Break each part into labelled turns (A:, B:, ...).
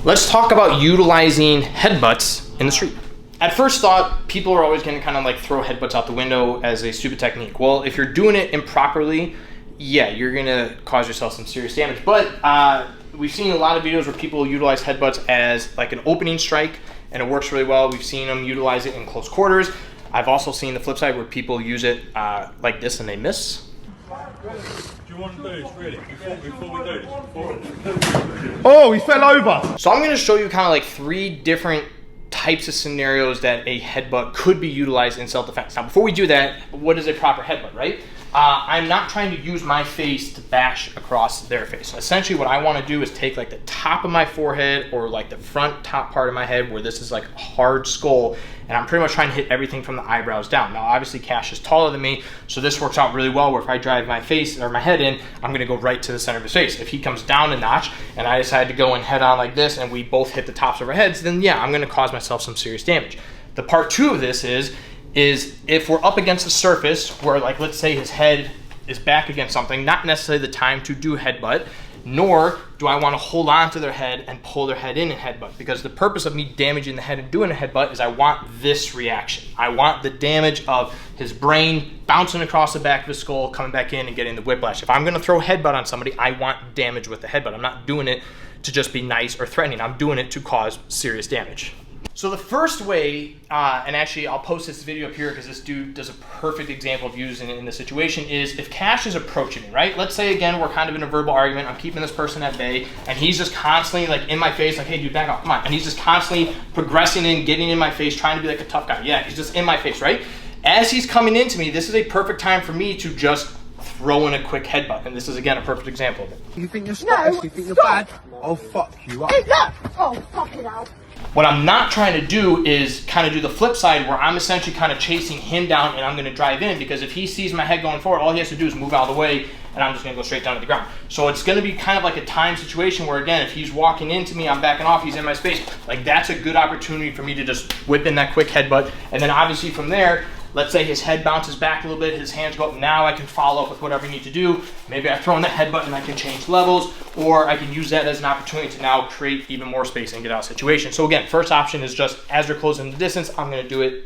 A: Let's talk about utilizing headbutts in the street. At first thought, people are always going to kind of like throw headbutts out the window as a stupid technique. Well, if you're doing it improperly, yeah, you're going to cause yourself some serious damage. But we've seen a lot of videos where people utilize headbutts as like an opening strike, and it works really well. We've seen them utilize it in close quarters. I've also seen the flip side where people use it like this and they miss.
B: Do you want to do this really? Before we do this?
C: Oh, he fell over.
A: So I'm going to show you kind of like 3 different types of scenarios that a headbutt could be utilized in self-defense. Now, before we do that, what is a proper headbutt, right? I'm not trying to use my face to bash across their face. So essentially what I want to do is take like the top of my forehead or like the front top part of my head where this is like a hard skull, and I'm pretty much trying to hit everything from the eyebrows down. Now obviously Cash is taller than me, so this works out really well where if I drive my face or my head in, I'm going to go right to the center of his face. If he comes down a notch and I decide to go in head on like this and we both hit the tops of our heads, then yeah, I'm going to cause myself some serious damage. The part 2 of this is if we're up against a surface where, like, let's say his head is back against something, not necessarily the time to do headbutt, nor do I want to hold on to their head and pull their head in and headbutt, because the purpose of me damaging the head and doing a headbutt is I want this reaction. I want the damage of his brain bouncing across the back of his skull, coming back in and getting the whiplash. If I'm going to throw headbutt on somebody, I want damage with the headbutt. I'm not doing it to just be nice or threatening. I'm doing it to cause serious damage. So the first way, and actually I'll post this video up here because this dude does a perfect example of using it in this situation, is if Cash is approaching me, right? Let's say again, we're kind of in a verbal argument, I'm keeping this person at bay, and he's just constantly like in my face, like, hey dude, back off, come on. And he's just constantly progressing in, getting in my face, trying to be like a tough guy. Yeah, he's just in my face, right? As he's coming into me, this is a perfect time for me to just throw in a quick headbutt, and this is again a perfect example of it.
C: You think you're Scottish? You think you're bad? I'll fuck you up.
D: Oh, fuck it out.
A: What I'm not trying to do is kind of do the flip side where I'm essentially kind of chasing him down and I'm going to drive in, because if he sees my head going forward, all he has to do is move out of the way and I'm just going to go straight down to the ground. So it's going to be kind of like a time situation where, again, if he's walking into me, I'm backing off, he's in my space. Like, that's a good opportunity for me to just whip in that quick headbutt. And then obviously from there, let's say his head bounces back a little bit, his hands go up, now I can follow up with whatever I need to do. Maybe I throw in the headbutt and I can change levels, or I can use that as an opportunity to now create even more space and get out of situation. So again, first option is just as they're closing the distance, I'm gonna do it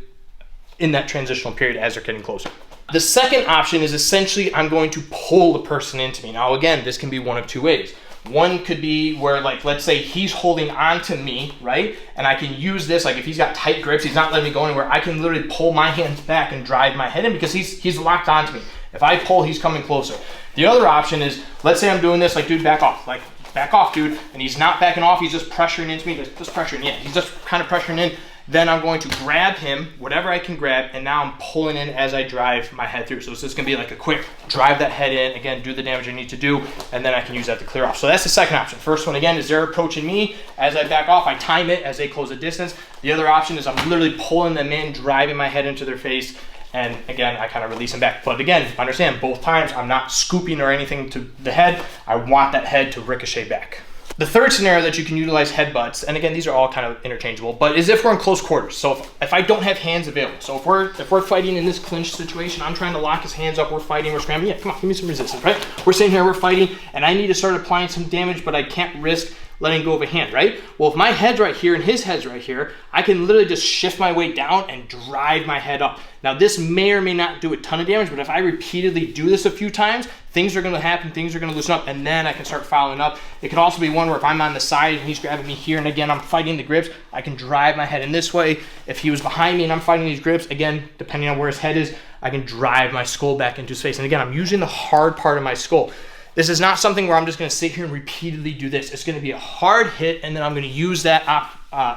A: in that transitional period as they're getting closer. The second option is essentially I'm going to pull the person into me. Now again, this can be one of 2 ways. One could be where, like, let's say he's holding on to me, right? And I can use this, like if he's got tight grips, he's not letting me go anywhere, I can literally pull my hands back and drive my head in because he's locked onto me. If I pull, he's coming closer. The other option is, let's say I'm doing this, like, dude, back off. Like, back off, dude. And he's not backing off, he's just pressuring into me, just pressuring, yeah. He's just kind of pressuring in. Then I'm going to grab him, whatever I can grab, and now I'm pulling in as I drive my head through. So it's just gonna be like a quick drive that head in, again, do the damage I need to do, and then I can use that to clear off. So that's the second option. First one, again, is they're approaching me. As I back off, I time it as they close the distance. The other option is I'm literally pulling them in, driving my head into their face, and again, I kind of release them back. But again, understand, both times I'm not scooping or anything to the head. I want that head to ricochet back. The third scenario that you can utilize headbutts, and again, these are all kind of interchangeable, but is if we're in close quarters. So if I don't have hands available, so if we're fighting in this clinch situation, I'm trying to lock his hands up, we're fighting, we're scrambling, yeah, come on, give me some resistance, right? We're sitting here, we're fighting, and I need to start applying some damage, but I can't risk letting go of a hand, right? Well, if my head's right here and his head's right here, I can literally just shift my weight down and drive my head up. Now, this may or may not do a ton of damage, but if I repeatedly do this a few times, things are gonna happen, things are gonna loosen up, and then I can start following up. It can also be one where if I'm on the side and he's grabbing me here, and again, I'm fighting the grips, I can drive my head in this way. If he was behind me and I'm fighting these grips, again, depending on where his head is, I can drive my skull back into his face. And again, I'm using the hard part of my skull. This is not something where I'm just gonna sit here and repeatedly do this. It's gonna be a hard hit, and then I'm gonna use that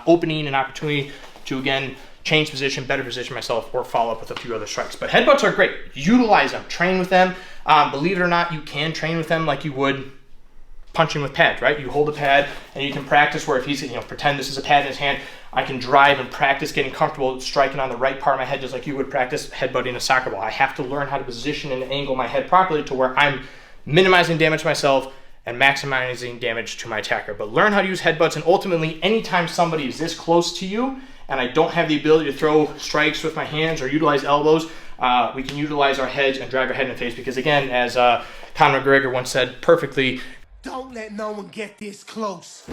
A: opening and opportunity to, again, change position, better position myself, or follow up with a few other strikes. But headbutts are great. Utilize them, train with them. Believe it or not, you can train with them like you would punching with pads, right? You hold a pad and you can practice where if he's, pretend this is a pad in his hand, I can drive and practice getting comfortable striking on the right part of my head just like you would practice headbutting a soccer ball. I have to learn how to position and angle my head properly to where I'm minimizing damage to myself and maximizing damage to my attacker. But learn how to use headbutts, and ultimately, anytime somebody is this close to you and I don't have the ability to throw strikes with my hands or utilize elbows, we can utilize our heads and drive our head in the face, because again, as Conor McGregor once said perfectly,
C: don't let no one get this close.